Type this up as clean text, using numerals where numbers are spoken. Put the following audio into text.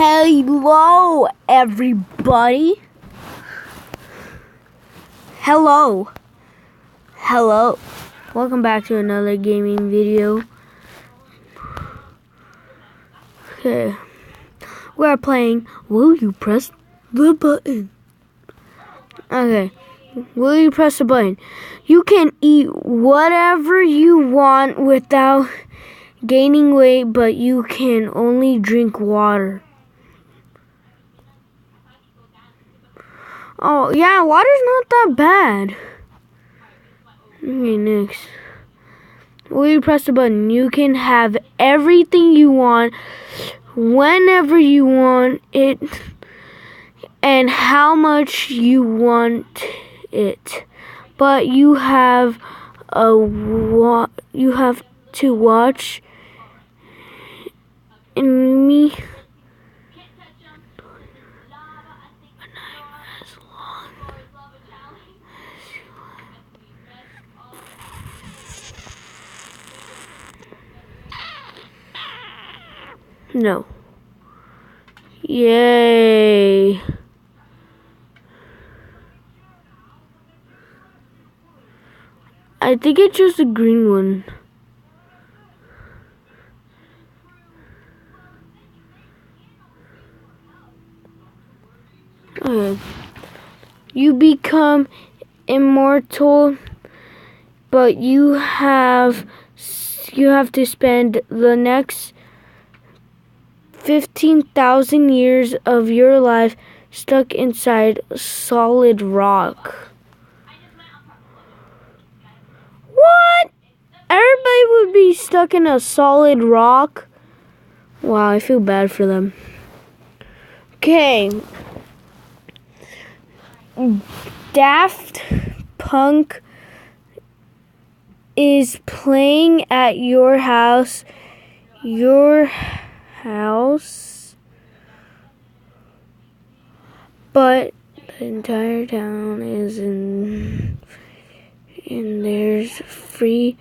Hello, everybody. Hello. Welcome back to another gaming video. Okay. We're playing Will You Press the Button? Okay. Will you press the button? You can eat whatever you want without gaining weight, but you can only drink water. Oh, yeah, water's not that bad. Okay, next. Will you press the button? You can have everything you want, whenever you want it, and how much you want it. But you have to watch me. No. Yay. I think it's just a green one. Okay. You become immortal, but you have to spend the next 15,000 years of your life stuck inside solid rock. What? Everybody would be stuck in a solid rock? Wow, I feel bad for them. Okay. Daft Punk is playing at your house. But the entire town is in there's free